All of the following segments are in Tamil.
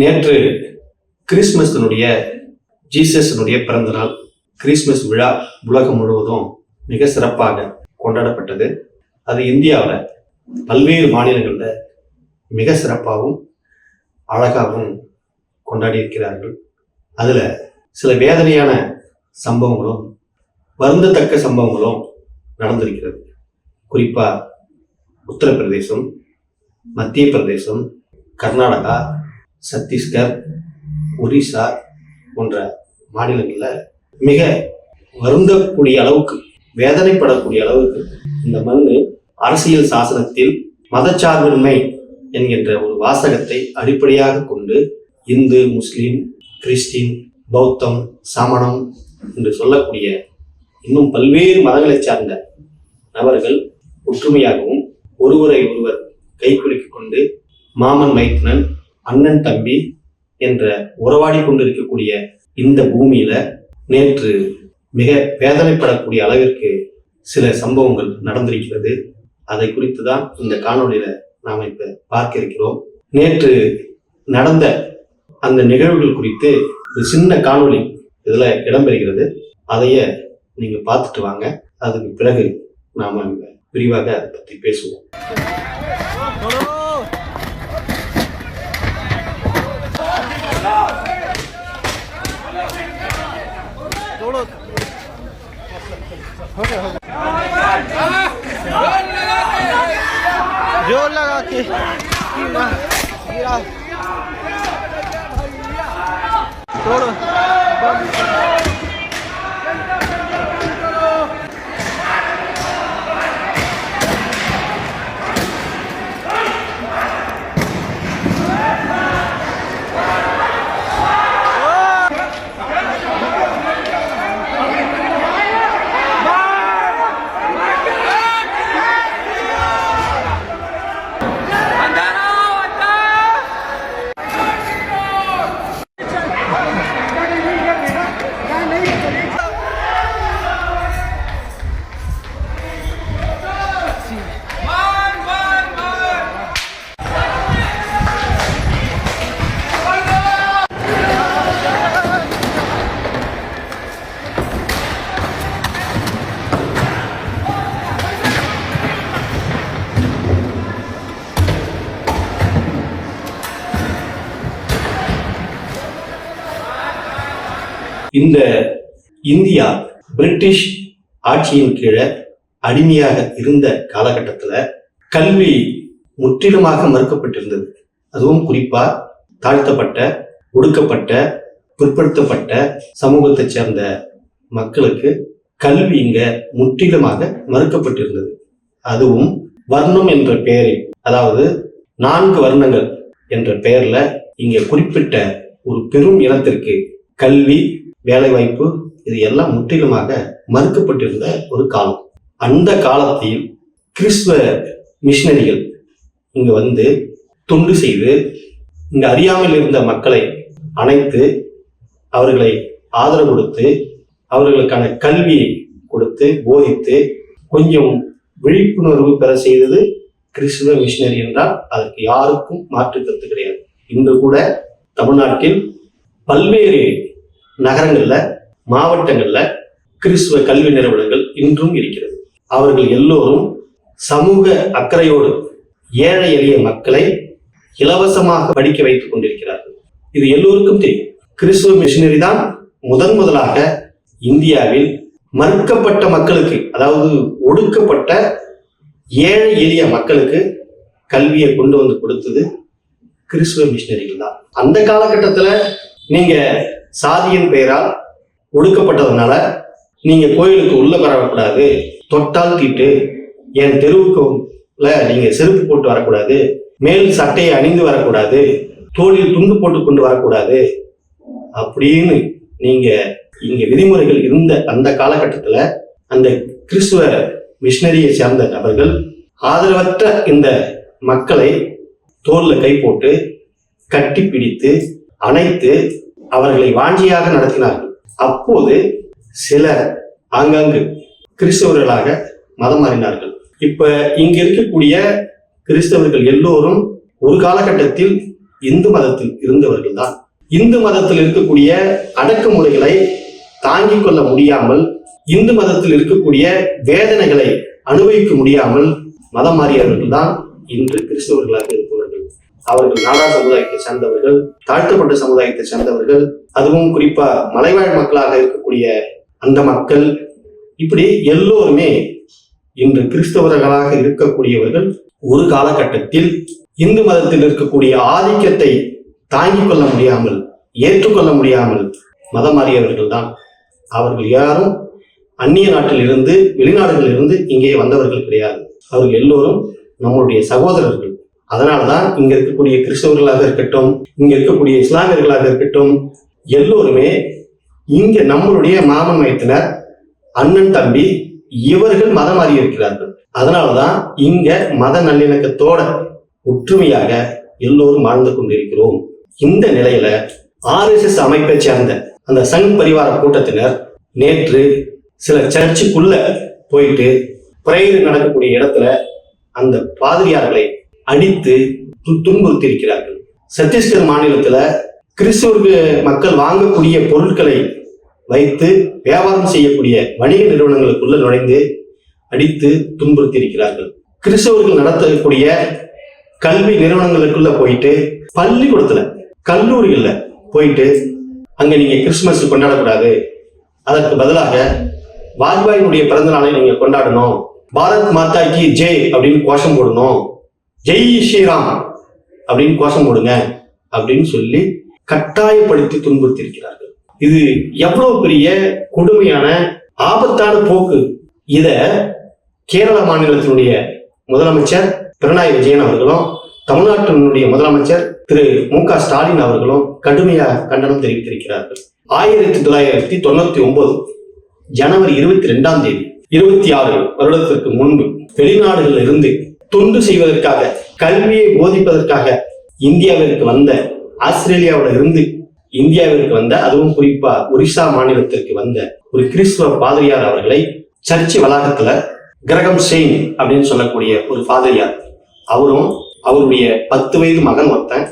நேற்று கிறிஸ்மஸினுடைய ஜீசஸினுடைய பிறந்த நாள் கிறிஸ்மஸ் விழா உலகம் முழுவதும் மிக சிறப்பாக கொண்டாடப்பட்டது. அது இந்தியாவில் பல்வேறு மாநிலங்களில் மிக சிறப்பாகவும் அழகாகவும் கொண்டாடி இருக்கிறார்கள். அதில் சில வேதனையான சம்பவங்களும் வருந்தத்தக்க சம்பவங்களும் நடந்திருக்கிறது. குறிப்பாக உத்தரப்பிரதேசம், மத்திய பிரதேசம், கர்நாடகா, சத்தீஸ்கர், ஒரிசா போன்ற மாநிலங்களில் மிக வருந்தக்கூடிய அளவுக்கு, வேதனைப்படக்கூடிய அளவுக்கு இந்த மண் அரசியல் சாசனத்தில் மதச்சார்பின்மை என்கின்ற ஒரு வாசகத்தை அடிப்படையாக கொண்டு இந்து, முஸ்லீம், கிறிஸ்டின், பௌத்தம், சமணம் என்று சொல்லக்கூடிய இன்னும் பல்வேறு மதங்களை சார்ந்த நபர்கள் ஒற்றுமையாகவும் ஒருவரை ஒருவர் கைக்குலுக்கிக் கொண்டு மாமன் மைத்துனன், அண்ணன் தம்பி என்ற உறவாடி கொண்டிருக்கக்கூடிய இந்த பூமியில நேற்று மிக வேதனைப்படக்கூடிய அளவிற்கு சில சம்பவங்கள் நடந்திருக்கிறது. அதை குறித்து தான் இந்த காணொலியில நாம் இப்ப பார்க்க இருக்கிறோம். நேற்று நடந்த அந்த நிகழ்வுகள் குறித்து ஒரு சின்ன காணொலி இதுல இடம்பெறுகிறது. அதைய நீங்க பார்த்துட்டு வாங்க. அதுக்கு பிறகு நாம விரிவாக அதை பற்றி பேசுவோம். जोर लगा के तोड़ो। இந்த இந்தியா பிரிட்டிஷ் ஆட்சியின் கீழே அடிமையாக இருந்த காலகட்டத்தில் கல்வி முற்றிலுமாக மறுக்கப்பட்டிருந்தது. அதுவும் குறிப்பா தாழ்த்தப்பட்ட, ஒடுக்கப்பட்ட, பிற்படுத்தப்பட்ட சமூகத்தை சேர்ந்த மக்களுக்கு கல்வி இங்க முற்றிலுமாக மறுக்கப்பட்டிருந்தது. அதுவும் வர்ணம் என்ற பெயரில், அதாவது 4 வர்ணங்கள் என்ற பெயர்ல இங்க குறிப்பிட்ட ஒரு பெரும் இனத்திற்கு கல்வி, வேலைவாய்ப்பு இது எல்லாம் முற்றிலுமாக மறுக்கப்பட்டிருந்த ஒரு காலம். அந்த காலத்தில் கிறிஸ்துவ மிஷனரிகள் இங்க வந்து தொண்டு செய்து இங்க அறியாமல் இருந்த மக்களை அணைத்து அவர்களை ஆதரவு கொடுத்து அவர்களுக்கான கல்வியை கொடுத்து போதித்து கொஞ்சம் விழிப்புணர்வு பெற செய்தது கிறிஸ்துவ மிஷனரி என்றால் அதற்கு யாருக்கும் மாற்று கருத்து கிடையாது. இன்று கூட தமிழ்நாட்டில் பல்வேறு நகரங்கள்ல, மாவட்டங்கள்ல கிறிஸ்துவ கல்வி நிறுவனங்கள் இன்றும் இருக்கிறது. அவர்கள் எல்லோரும் சமூக அக்கறையோடு ஏழை எளிய மக்களை இலவசமாக படிக்க வைத்துக் கொண்டிருக்கிறார்கள். இது எல்லோருக்கும் தெரியும். கிறிஸ்துவ மிஷனரி தான் முதலாக இந்தியாவில் மறுக்கப்பட்ட மக்களுக்கு, அதாவது ஒடுக்கப்பட்ட ஏழை எளிய மக்களுக்கு கல்வியை கொண்டு வந்து கொடுத்தது கிறிஸ்துவ மிஷனரிகள் தான். அந்த காலகட்டத்துல நீங்க சாதியின் பெயரால் ஒடுக்கப்பட்டதுனால நீங்க கோயிலுக்கு உள்ள வரக்கூடாது, தொட்டால் தீட்டு, என் தெருவுக்குள்ள நீங்க செருப்பு போட்டு வரக்கூடாது, மேல் சட்டையை அணிந்து வரக்கூடாது, தோளில் துண்டு போட்டு கொண்டு வரக்கூடாது அப்படின்னு நீங்க இங்க விதிமுறைகள் இருந்த அந்த காலகட்டத்துல அந்த கிறிஸ்துவ மிஷனரியை சேர்ந்த நபர்கள் ஆதரவற்ற இந்த மக்களை தோல்ல கை போட்டு கட்டி பிடித்து அணைத்து அவர்களை வாஞ்சியாக நடத்தினார்கள். அப்போது சிலர் ஆங்காங்கு கிறிஸ்தவர்களாக மதம் மாறினார்கள். இப்ப இங்க இருக்கக்கூடிய கிறிஸ்தவர்கள் எல்லோரும் ஒரு காலகட்டத்தில் இந்து மதத்தில் இருந்தவர்கள் தான். இந்து மதத்தில் இருக்கக்கூடிய அடக்குமுறைகளை தாங்கிக் கொள்ள முடியாமல், இந்து மதத்தில் இருக்கக்கூடிய வேதனைகளை அனுபவிக்க முடியாமல் மதம் மாறியவர்கள் தான் இன்று கிறிஸ்தவர்களாக இருப்பவர்கள். அவர்கள் நாடார் சமுதாயத்தை சேர்ந்தவர்கள், தாழ்த்தப்பட்ட சமுதாயத்தை சேர்ந்தவர்கள், அதுவும் குறிப்பா மலைவாழ் மக்களாக இருக்கக்கூடிய அந்த மக்கள், இப்படி எல்லோருமே இன்று கிறிஸ்தவர்களாக இருக்கக்கூடியவர்கள் ஒரு காலகட்டத்தில் இந்து மதத்தில் இருக்கக்கூடிய ஆதிக்கத்தை தாங்கிக் கொள்ள முடியாமல், ஏற்றுக்கொள்ள முடியாமல் மதம் மாறியவர்கள் தான். அவர்கள் யாரும் அந்நிய நாட்டில் இருந்து, வெளிநாடுகளில் இருந்து இங்கே வந்தவர்கள் கிடையாது. அவர்கள் எல்லோரும் நம்மளுடைய சகோதரர்கள். அதனால்தான் இங்க இருக்கக்கூடிய கிறிஸ்தவர்களாக இருக்கட்டும், இங்க இருக்கக்கூடிய இஸ்லாமியர்களாக இருக்கட்டும், எல்லோருமே இங்க நம்மளுடைய மாமன் மைத்தினர், அண்ணன் தம்பி, இவர்கள் மதம் மாறி இருக்கிறார்கள். அதனாலதான் இங்க மத நல்லிணக்கத்தோட ஒற்றுமையாக எல்லோரும் வாழ்ந்து கொண்டிருக்கிறோம். இந்த நிலையில RSS அமைப்பை சேர்ந்த அந்த சங் பரிவார கூட்டத்தினர் நேற்று சில சர்ச்சுக்குள்ள போயிட்டு பிரேயர் நடக்கக்கூடிய இடத்துல அந்த பாதிரியார்களை அடித்து துன்புறுத்தி இருக்கிறார்கள். சத்தீஸ்கர் மாநிலத்துல கிறிஸ்தவ மக்கள் வாங்கக்கூடிய பொருட்களை வைத்து வியாபாரம் செய்யக்கூடிய வணிக நிறுவனங்களுக்குள்ள நுழைந்து அடித்து துன்புறுத்தி இருக்கிறார்கள். கிறிஸ்தவர்கள் நடத்தக்கூடிய கல்வி நிறுவனங்களுக்குள்ள போயிட்டு, பள்ளிக்கூடத்துல, கல்லூரிகள்ல போயிட்டு அங்க நீங்க கிறிஸ்துமஸ் கொண்டாடக்கூடாது, அதற்கு பதிலாக வாஜ்பாயினுடைய பிறந்த நாளை நீங்க கொண்டாடணும், பாரத் மாதா கி ஜெய் அப்படின்னு கோஷம் போடணும், ஜெய் ஸ்ரீராம் அப்படின்னு கோஷம் போடுங்க அப்படின்னு சொல்லி கட்டாயப்படுத்தி துன்புறுத்தி இருக்கிறார்கள். இது எவ்வளவு பெரிய கொடுமையான ஆபத்தான போக்கு. இத கேரள மாநிலத்தினுடைய முதலமைச்சர் பினராயி விஜயன் அவர்களும், தமிழ்நாட்டினுடைய முதலமைச்சர் திரு மு.க. ஸ்டாலின் அவர்களும் கடுமையாக கண்டனம் தெரிவித்திருக்கிறார்கள். 1999 ஜனவரி 22 26 வருடத்திற்கு முன்பு வெளிநாடுகளில் இருந்து தொண்டு செய்வதற்காக, கல்வியை போதிப்பதற்காக இந்தியாவிற்கு வந்த, ஆஸ்திரேலியாவில இருந்து இந்தியாவிற்கு வந்த, அதுவும் குறிப்பா ஒரிசா மாநிலத்திற்கு வந்த ஒரு கிறிஸ்துவ பாதிரியார் அவர்களை சர்ச்சு வளாகத்துல கிரகம் செயின் அப்படின்னு சொல்லக்கூடிய ஒரு பாதிரியார், அவரும் அவருடைய 10 வயது மகன் ஒருத்தன்,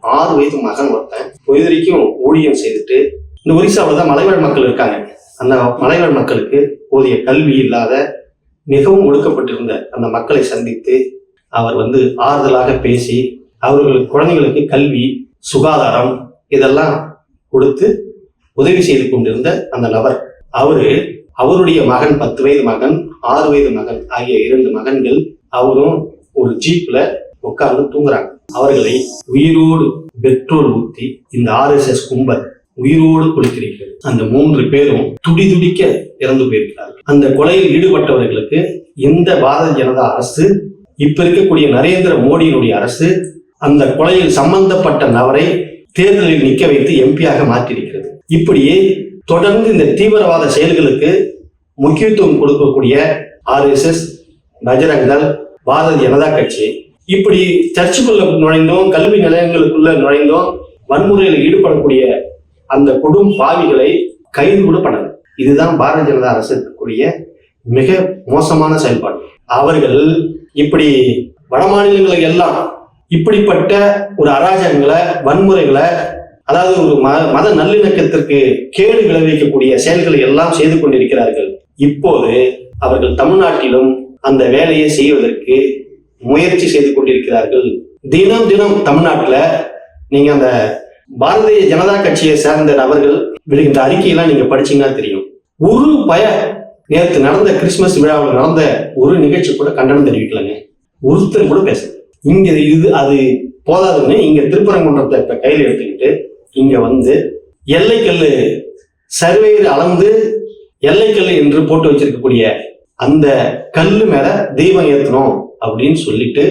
6 வயது மகன் ஒருத்தன் பொழுதுவரைக்கும் ஊழியம் செய்துட்டு, இந்த ஒரிசாவில் தான் மலைவாழ் மக்கள் இருக்காங்க. அந்த மலைவாழ் மக்களுக்கு போதிய கல்வி இல்லாத மிகவும் ஒடுக்கப்பட்டிருந்த அந்த மக்களை சந்தித்து அவர் ஆறுதலாக பேசி அவர்களுக்கு, குழந்தைகளுக்கு கல்வி, சுகாதாரம் இதெல்லாம் கொடுத்து உதவி செய்து கொண்டிருந்த அந்த நபர். அவருடைய மகன், 10 வயது மகன், 6 வயது மகன் ஆகிய 2 மகன்கள் அவரும் ஒரு ஜீப்ல உட்கார்ந்து தூங்குறாங்க. அவர்களை உயிரோடு பெட்ரோல் ஊற்றி இந்த RSS கும்பல் உயிரோடு கொளுத்திருக்கிறது. அந்த 3 பேரும் துடிதுடிக்க இறந்து போயிருக்கிறார்கள். அந்த கொலையில் ஈடுபட்டவர்களுக்கு இந்த பாரதிய ஜனதா அரசு, இப்ப இருக்கக்கூடிய நரேந்திர மோடியினுடைய அரசு, அந்த கொலையில் சம்பந்தப்பட்ட நபரை தேர்தலில் நிற்க வைத்து எம்பியாக மாற்றியிருக்கிறது. இப்படியே தொடர்ந்து இந்த தீவிரவாத செயல்களுக்கு முக்கியத்துவம் கொடுக்கக்கூடிய RSS, பஜரங்தள், பாரதிய ஜனதா கட்சி இப்படி சர்ச்சுக்குள்ள நுழைந்தோம், கல்வி நிலையங்களுக்குள்ள நுழைந்தோம், வன்முறையில் ஈடுபடக்கூடிய அந்த கொடும் பாவிகளை கைது கூட பண்ணல. இதுதான் பாரதிய ஜனதா அரசு இருக்கக்கூடிய மிக மோசமான செயல்பாடு. அவர்கள் இப்படி வட மாநிலங்களுக்கு எல்லாம் இப்படிப்பட்ட ஒரு அராஜகங்களை, வன்முறைகளை, அதாவது ஒரு மத நல்லிணக்கத்திற்கு கேடு விளைவிக்கக்கூடிய செயல்களை எல்லாம் செய்து கொண்டிருக்கிறார்கள். இப்போது அவர்கள் தமிழ்நாட்டிலும் அந்த வேலையை செய்வதற்கு முயற்சி செய்து கொண்டிருக்கிறார்கள். தினம் தினம் தமிழ்நாட்டுல நீங்க அந்த பாரதிய ஜனதா கட்சியை சேர்ந்த நபர்கள் விடுகின்ற அறிக்கையெல்லாம் நீங்க படிச்சீங்கன்னா தெரியும். ஒரு நேற்று நடந்த கிறிஸ்துமஸ் விழாவில் நடந்த ஒரு நிகழ்ச்சி கூட கண்டனம் தெரிவிக்கலங்க. ஒருத்தர் கூட பேச. இங்க அது போதாதுன்னு இங்க திருப்பரங்குன்றத்தை இப்ப கையில் எடுத்துக்கிட்டு இங்க எல்லைக்கல்லு சர்வேயர் அளந்து எல்லைக்கல்லு என்று போட்டு வச்சிருக்கக்கூடிய அந்த கல்லு மேல தெய்வம் ஏற்றணும் அப்படின்னு சொல்லிட்டு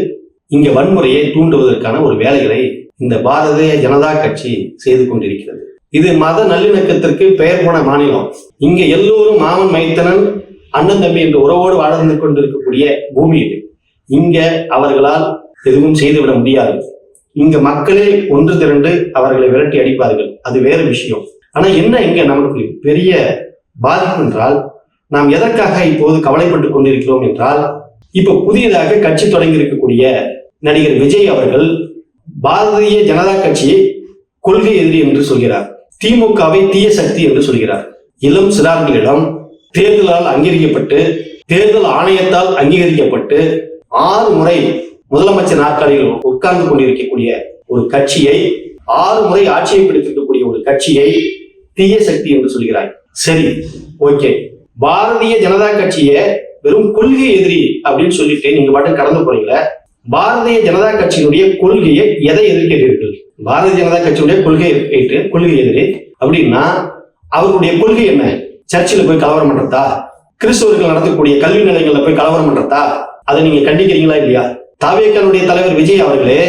இங்க வன்முறையை தூண்டுவதற்கான ஒரு வேலைகளை இந்த பாரதிய ஜனதா கட்சி செய்து கொண்டிருக்கிறது. இது மத நல்லிணக்கத்திற்கு பெயர் போன மாநிலம். இங்க எல்லோரும் மாமன் மைத்தனன், அண்ணன் தம்பி என்று உறவோடு வாழ்ந்து கொண்டிருக்கக்கூடிய பூமி இது. இங்க அவர்களால் எதுவும் செய்துவிட முடியாது. இங்க மக்களே ஒன்று திரண்டு அவர்களை விரட்டி அடிப்பார்கள், அது வேற விஷயம். ஆனா என்ன இங்க நமக்கு பெரிய பாதிப்பு என்றால், நாம் எதற்காக இப்போது கவலைப்பட்டு கொண்டிருக்கிறோம் என்றால், இப்ப புதியதாக கட்சி தொடங்கி இருக்கக்கூடிய நடிகர் விஜய் அவர்கள் பாரதிய ஜனதா கட்சியை கொள்கை எதிரி என்று சொல்கிறார். திமுகவை தீய சக்தி என்று சொல்கிறார். இளம் சிறார்களிடம் தேர்தலால் அங்கீகரிக்கப்பட்டு தேர்தல் ஆணையத்தால் அங்கீகரிக்கப்பட்டு 6 முறை முதலமைச்சர் நாற்காலியில் உட்கார்ந்து கொண்டிருக்கக்கூடிய ஒரு கட்சியை, 6 முறை ஆட்சியை பிடித்திருக்கக்கூடிய ஒரு கட்சியை தீய சக்தி என்று சொல்கிறாய். சரி, ஓகே, பாரதிய ஜனதா கட்சியை வெறும் கொள்கை எதிரி அப்படின்னு சொல்லிட்டு நீங்க பாட்டு கடந்து போறீங்களா? பாரதிய ஜனதா கட்சியினுடைய கொள்கையை எதை எதிர்க்கிறீர்கள்? பாரதிய ஜனதா கட்சியுடைய கொள்கை எதிரி அப்படின்னா அவர்களுடைய கொள்கை என்ன? சர்ச்சில் போய் கலவரம் பண்றதா? கிறிஸ்தவர்கள் நடத்தக்கூடிய கல்வி நிலையங்கள்ல போய் கலவரம் பண்றதா? அதை நீங்க கண்டிக்கிறீங்களா இல்லையா? தவேகனுடைய தலைவர் விஜய் அவர்களே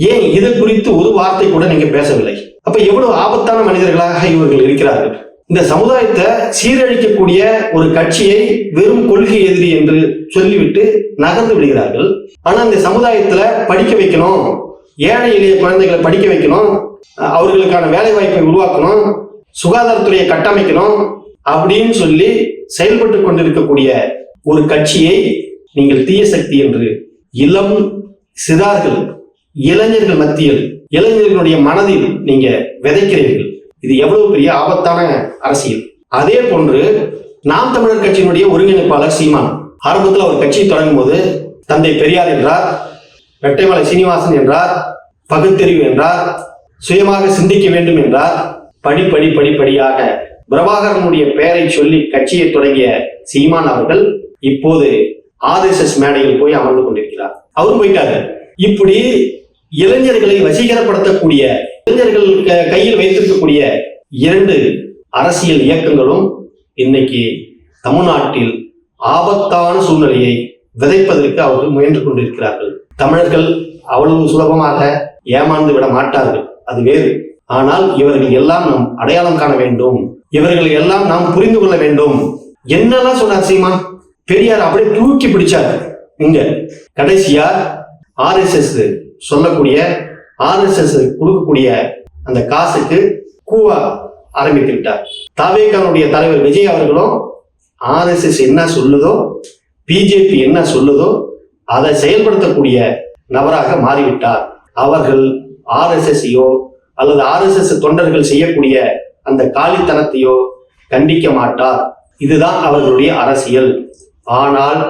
ஏன் இது குறித்து ஒரு வார்த்தை கூட நீங்க பேசவில்லை? அப்ப எவ்வளவு ஆபத்தான மனிதர்களாக இவர்கள் இருக்கிறார்கள். இந்த சமுதாயத்தை சீரழிக்கக்கூடிய ஒரு கட்சியை வெறும் கொள்கை எதிரி என்று சொல்லிவிட்டு நகர்ந்து விடுகிறார்கள். ஆனா இந்த சமுதாயத்துல படிக்க வைக்கணும், ஏழை எளிய குழந்தைகளை படிக்க வைக்கணும், அவர்களுக்கான வேலை வாய்ப்பை உருவாக்கணும், சுகாதாரத்துறையை கட்டமைக்கணும் அப்படின்னு சொல்லி செயல்பட்டு கொண்டிருக்கக்கூடிய ஒரு கட்சியை நீங்கள் தீய சக்தி என்று இளம் சிறார்கள், இளைஞர்கள் மத்தியில், இளைஞர்களுடைய மனதில் நீங்க விதைக்கிறீர்கள். இது எவ்வளவு பெரிய ஆபத்தான அரசியல். அதே போன்று நாம் தமிழர் கட்சியினுடைய ஒருங்கிணைப்பாளர் சீமான் ஆரம்பத்தில் ஒரு கட்சியை தொடங்கும் போது தந்தை பெரியார் என்றார், வெட்டைமலை சீனிவாசன் என்றார், பகுத்தறிவு என்றார், சுயமாக சிந்திக்க வேண்டும் என்றார். படிப்படியாக பிரபாகரனுடைய பெயரை சொல்லி கட்சியை தொடங்கிய சீமான் அவர்கள் இப்போது RSS மேடையில் போய் அமர்ந்து கொண்டிருக்கிறார். அவரும் போயிட்டாரு. இப்படி இளைஞர்களை வசீகரப்படுத்தக்கூடிய, இளைஞர்கள் கையில் வைத்திருக்கக்கூடிய 2 அரசியல் இயக்கங்களும் இன்னைக்கு தமிழ்நாட்டில் ஆபத்தான சூழ்நிலையை விதைப்பதற்கு அவர்கள் முயன்று கொண்டிருக்கிறார்கள். தமிழர்கள் அவ்வளவு சுலபமாக ஏமாந்து விட மாட்டார்கள், அது வேறு. ஆனால் இவர்கள் எல்லாம் நாம் அடையாளம் காண வேண்டும், இவர்கள் எல்லாம் நாம் புரிந்து கொள்ள வேண்டும். என்னெல்லாம் சொன்னார் சீமான்? பெரியார் அப்படியே தூக்கி பிடிச்சார். இங்க கடைசியா RSS சொல்லக்கூடிய, RSS கொடுக்கக்கூடிய அந்த காசுக்கு கூவா ஆரம்பித்து விட்டார். தவேகனுடைய தலைவர் விஜய் அவர்களும் RSS என்ன சொல்லுதோ, பிஜேபி என்ன சொல்லுதோ அதை செயல்படுத்தக்கூடிய நபராக மாறிவிட்டார். அவர்கள் RSS-ஐயோ அல்லது RSS தொண்டர்கள் செய்யக்கூடிய அந்த காலித்தனத்தையோ கண்டிக்க மாட்டார். இதுதான் அவர்களுடைய அரசியல். ஆனால்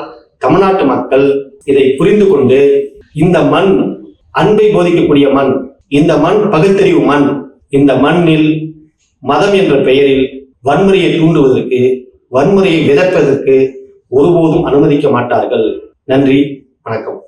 தமிழ்நாட்டு மக்கள் இதை புரிந்து கொண்டு, இந்த மண் அன்பை போதிக்கக்கூடிய மண், இந்த மண் பகுத்தறிவு மண், இந்த மண்ணில் மதம் என்ற பெயரில் வன்முறையை தூண்டுவதற்கு, வன்முறையை விதைப்பதற்கு ஒருபோதும் அனுமதிக்க மாட்டார்கள். நன்றி, வணக்கம்.